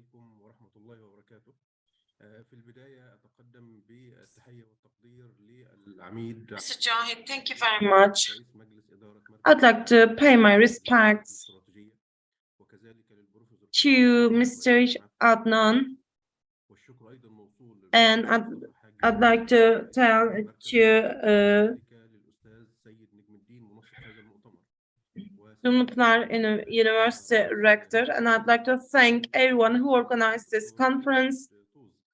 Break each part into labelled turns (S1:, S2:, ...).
S1: عليكم ورحمة الله وبركاته. في البداية أتقدم بالتحية والتقدير للعميد
S2: Mr. Jahid, thank you very much.
S1: رئيس مجلس إدارة
S2: I'd like to pay my respects
S1: الاستراتيجية وكذلك للبروفيسور
S2: to Mr. Adnan,
S1: والشكر أيضا موصول
S2: and I'd like to tell to
S1: للأستاذ سيد نجم الدين منسق هذا المؤتمر
S2: Dumlupınar University Rector, and I'd like to thank everyone who organized this conference.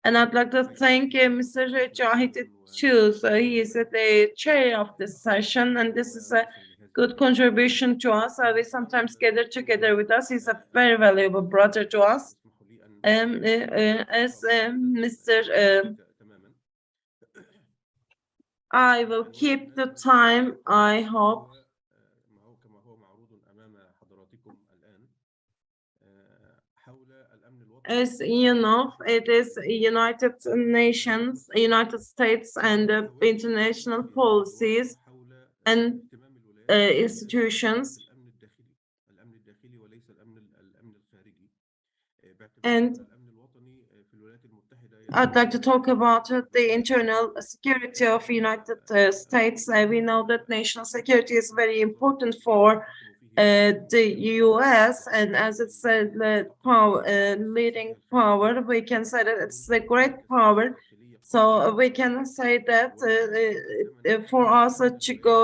S2: And I'd like to thank Mr. Jahid too. So he is the chair of this session, and this is a good contribution to us. We sometimes gather together with us. He's a very valuable brother to us. As Mr. I will keep the time, I hope. As you know, it is United Nations, United States, and international policies and institutions. And I'd like to talk about the internal security of United States. We know that national security is very important for the U.S. and as it's the leading power, we can say that it's a great power. So we can say that for us to go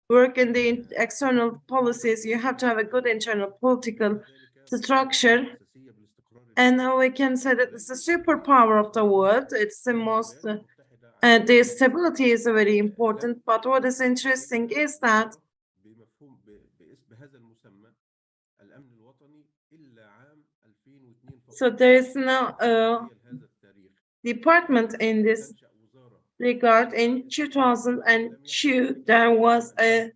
S2: work in the external policies, you have to have a good internal political structure. And we can say that it's a superpower of the world. It's the most, the stability is very important. But what is interesting is that so there is no department in this regard. In 2002, there was a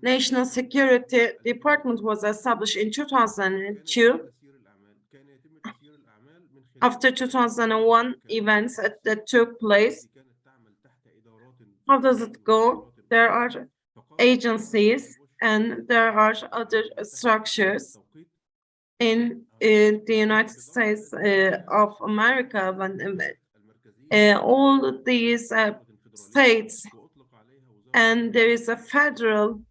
S2: National Security Department was established in 2002. After 2001 events that took place. How does it go? There are agencies and there are other structures in the United States of America. All these states, and there is a federal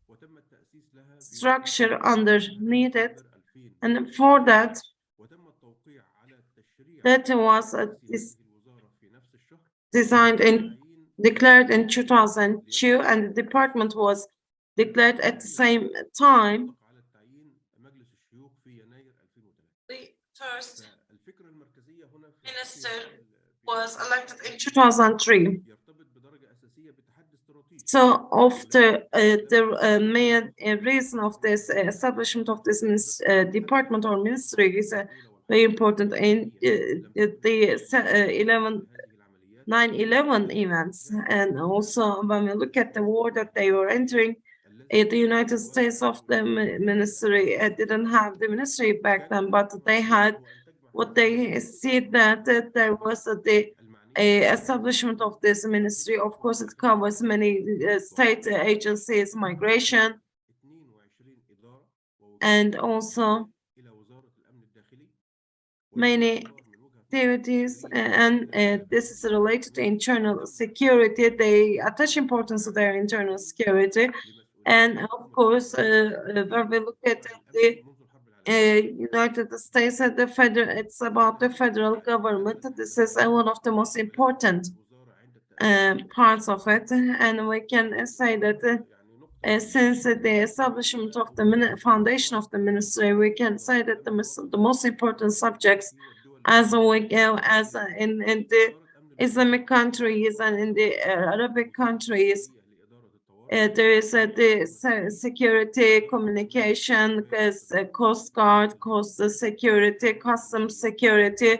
S2: structure underneath it, and for that, that was designed and declared in 2002, and the department was declared at the same time. The first minister was elected in 2003. So, of the main reason of this establishment of this department or ministry is very important in the 9/11 events, and also when we look at the war that they were entering, the United States of the ministry didn't have the ministry back then, but they had what they see that there was the establishment of this ministry. Of course, it covers many state agencies, migration, and also many activities, and this is related to internal security. They attach importance to their internal security, and of course, when we look at the United States at the federal, it's about the federal government. This is one of the most important parts of it, and we can say that since the establishment of the foundation of the ministry, we can say that the most important subjects as we go as in the Islamic countries and in the Arabic countries, there is the security, communication, Coast Guard, coast security, customs security,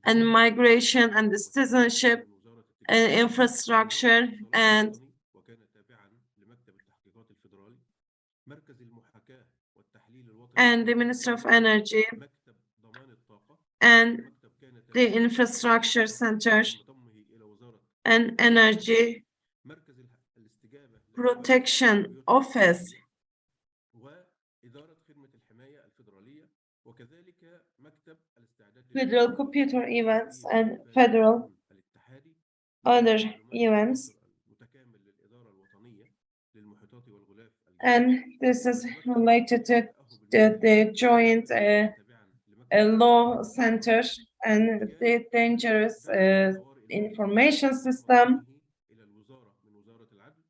S2: and migration and the citizenship and infrastructure, and the Minister of Energy and the Infrastructure Center and Energy Protection Office
S1: إدارة خدمة الحماية الفيدرالية وكذلك مكتب الاستعداد
S2: federal computer events and federal
S1: الاتحادي
S2: other events.
S1: المتكامل للإدارة الوطنية للمحيطات والغلاف
S2: And this is related to the joint law center and the dangerous information system.
S1: إلى الوزارة من وزارة العدل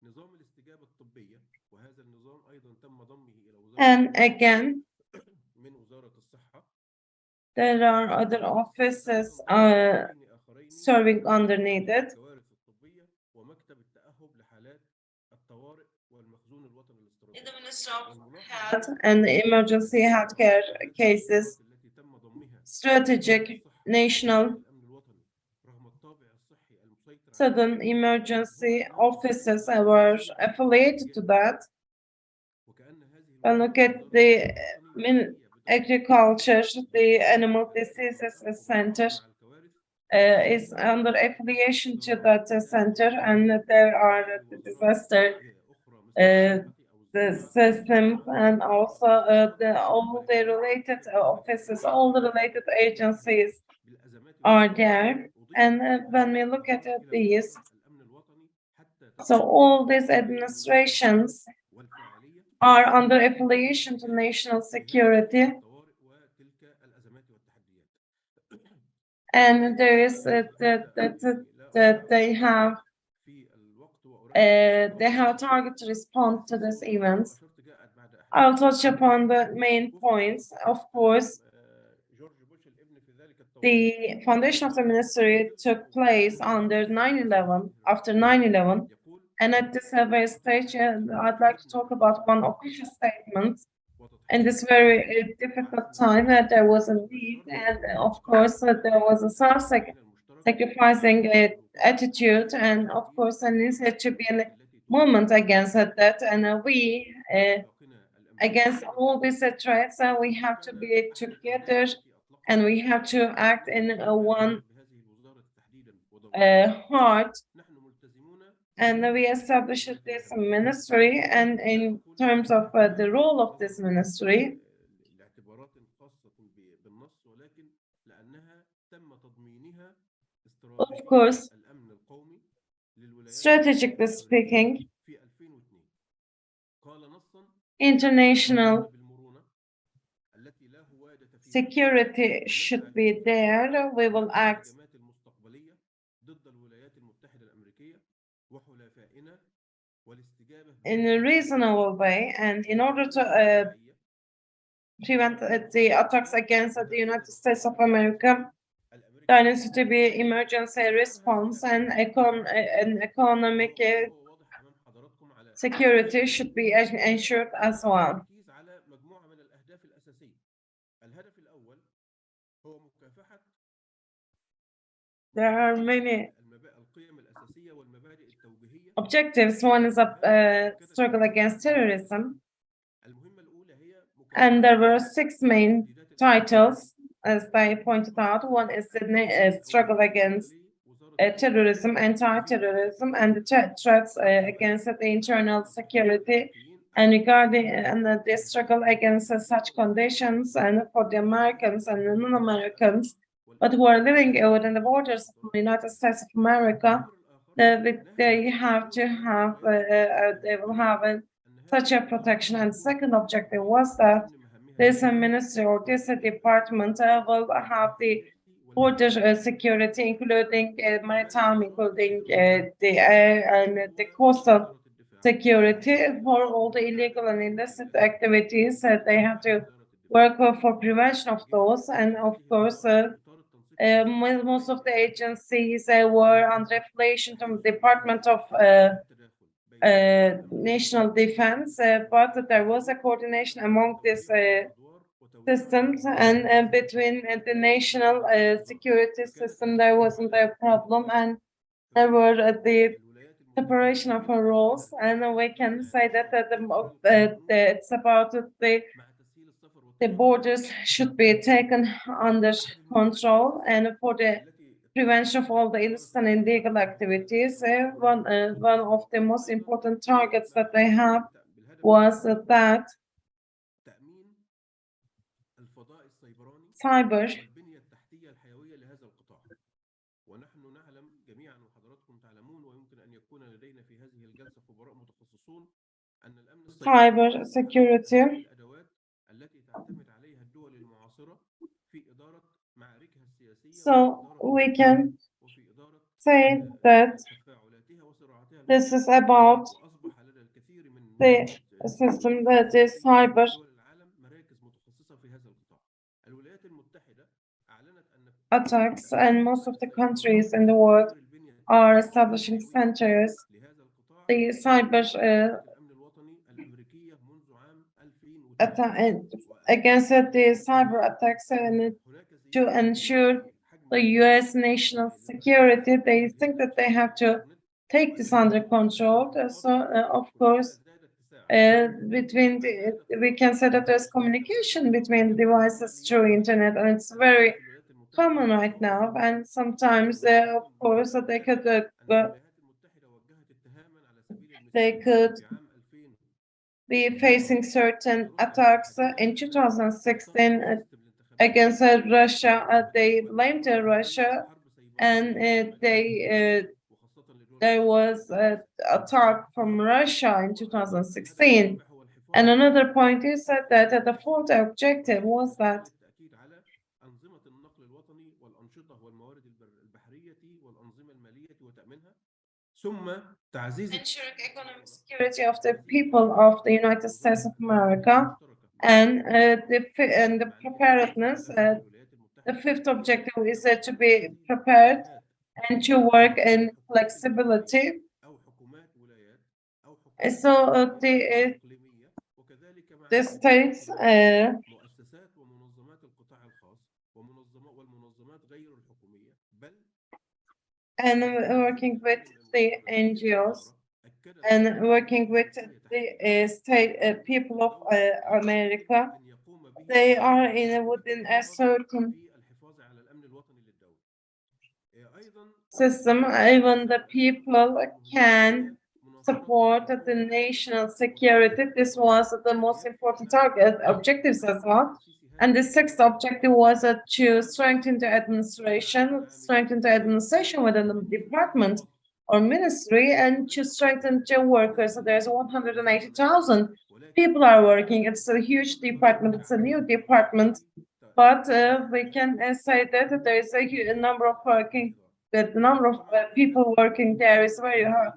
S1: نظام الاستجابة الطبية وهذا النظام أيضا تم ضمه إلى وزارة
S2: And again,
S1: من وزارة الصحة.
S2: there are other offices serving underneath it.
S1: الكوارث الطبية ومكتب التأهب لحالات الطوارئ والمخزون الوطني الاستراتيجي.
S2: In the Ministry of Health and Emergency Healthcare Cases,
S1: التي تم ضمها
S2: Strategic National
S1: الأمن الوطني رغم الطابع الصحي المسيطر
S2: Sudden Emergency Offices were affiliated to that.
S1: وكأن هذه
S2: And look at the agriculture, the Animal Diseases Center is under affiliation to that center, and there are the disaster the systems and also all the related offices, all the related agencies are there. And when we look at these, so all these administrations are under affiliation to national security, and there is that they have a target to respond to these events. I'll touch upon the main points. Of course, the foundation of the ministry took place under 9/11, after 9/11, and at this very stage, I'd like to talk about one official statement. In this very difficult time, there was a need, and of course, there was a self-sacrificing attitude, and of course, there needs to be a movement against that, and we, against all these threats, we have to be together, and we have to act in one heart. And we established this ministry, and in terms of the role of this ministry, of course, strategically speaking, international security should be there. We will act in a reasonable way, and in order to prevent the attacks against the United States of America, there needs to be emergency response, and economic security should be ensured as well. There are many objectives. One is a struggle against terrorism, and there were 6 main titles, as they pointed out. One is the struggle against terrorism, anti-terrorism, and the threats against the internal security, and regarding the struggle against such conditions, and for the Americans and the non-Americans, but who are living within the borders of the United States of America, they have to have, they will have such a protection. And the second objective was that this ministry or this department will have the border security, including maritime, including the air and the coastal security for all the illegal and illicit activities. They have to work for prevention of those, and of course, most of the agencies were under affiliation to the Department of National Defense, but there was a coordination among these systems, and between the national security system there wasn't a problem, and there were the separation of roles, and we can say that it's about the borders should be taken under control, and for the prevention of all the illicit and illegal activities, one of the most important targets that they have was that cyber.
S1: والبنية التحتية الحيوية لهذا القطاع. ونحن نعلم جميعا وحضراتكم تعلمون ويمكن أن يكون لدينا في هذه الجلسة خبراء متخصصون أن الأمن
S2: cyber security.
S1: الأدوات التي تعتمد عليها الدول المعاصرة في إدارة معاركها السياسية
S2: So we can
S1: وفي إدارة
S2: say that
S1: تفاعلاتها وصراعاتها.
S2: this is about
S1: وأصبح لدى الكثير من
S2: the system that is cyber.
S1: دول العالم مراكز متخصصة في هذا القطاع. الولايات المتحدة أعلنت أن
S2: attacks, and most of the countries in the world are establishing centers. The cyber against the cyber attacks and to ensure the US national security, they think that they have to take this under control. So, of course, we can say that there's communication between the devices through internet, and it's very common right now. And sometimes, of course, they could be facing certain attacks. In 2016 against Russia, they blamed Russia, and there was an attack from Russia in 2016. And another point is that the fourth objective was that ensuring economic security of the people of the United States of America, and the preparedness. The fifth objective is to be prepared and to work in flexibility. So the states and working with the NGOs and working with the state people of America, they are within a certain system. Even the people can support the national security. This was the most important target objectives as well. And the sixth objective was to strengthen the administration within the department or ministry, and to strengthen the workers. So there's 180,000 people are working. It's a huge department. It's a new department, but we can say that there is a number of the number of people working there is very high,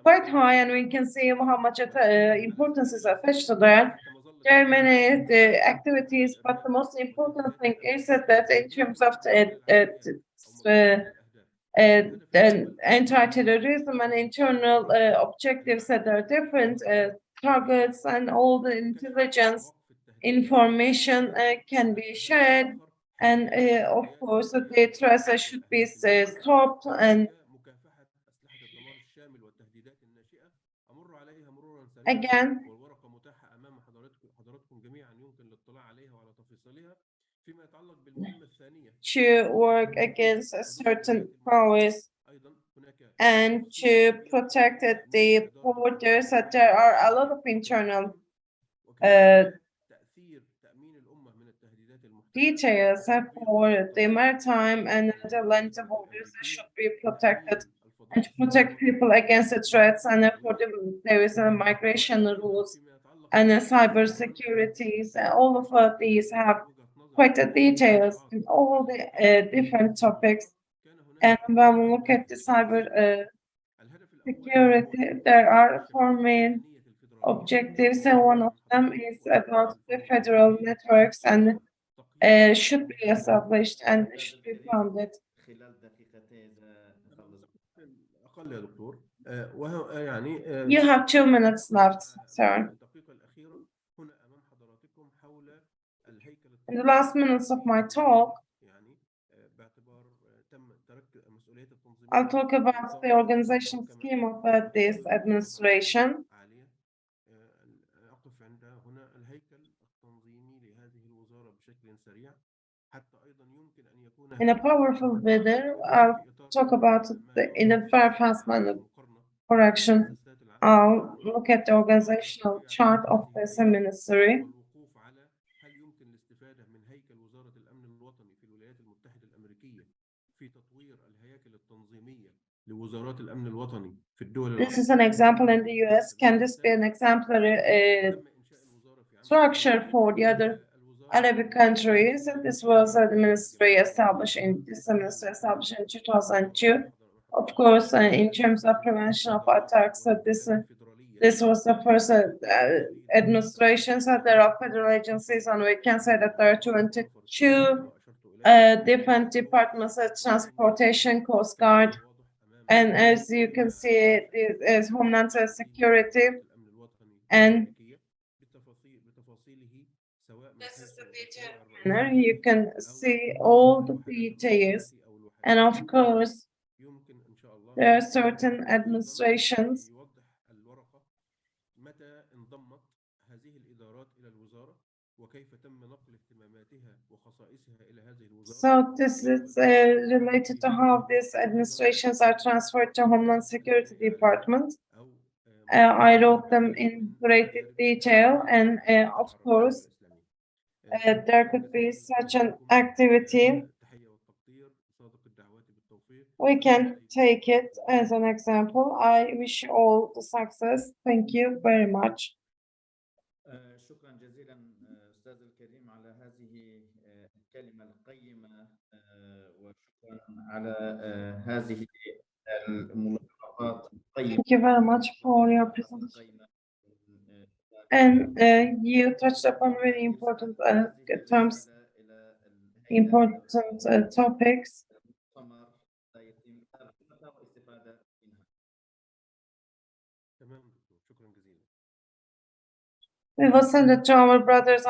S2: quite high, and we can see how much importance is attached to that. There are many activities, but the most important thing is that in terms of anti-terrorism and internal objectives, that there are different targets, and all the intelligence information can be shared, and of course the threats should be stopped. And again, to work against certain powers and to protect the borders, that there are a lot of internal details for the maritime and the land borders should be protected, and to protect people against the threats, and there is a migration rules and cyber securities. All of these have quite a details in all the different topics. And when we look at the cyber security, there are four main objectives, and one of them is about the federal networks, and should be established and should be funded. You have 2 minutes left, sir. In the last minutes of my talk, I'll talk about the organizational scheme of this administration. In a powerful video, I'll talk about in a very fast manner. Correction. I'll look at the organizational chart of this ministry.
S1: لوزارات الأمن الوطني في الدول
S2: This is an example in the US. Can this be an exemplary structure for the other Arabic countries? This was a ministry established in 2002. Of course, in terms of prevention of attacks, this was the first administration. So there are federal agencies, and we can say that there are 22 different departments: transportation, Coast Guard, and as you can see, it is Homeland Security. And this is the detailed manner. You can see all the details, and of course, there are certain administrations. So this is related to how these administrations are transferred to Homeland Security Department. I wrote them in great detail, and of course, there could be such an activity. We can take it as an example. I wish you all the success. Thank you very much.
S3: شكرا جزيلا أستاذ الكريم على هذه الكلمة القيمة وشكرا على هذه الملاحظات الطيبة.
S2: Thank you very much for your presentation. And you touched upon very important terms, important topics. We will send it to our brothers,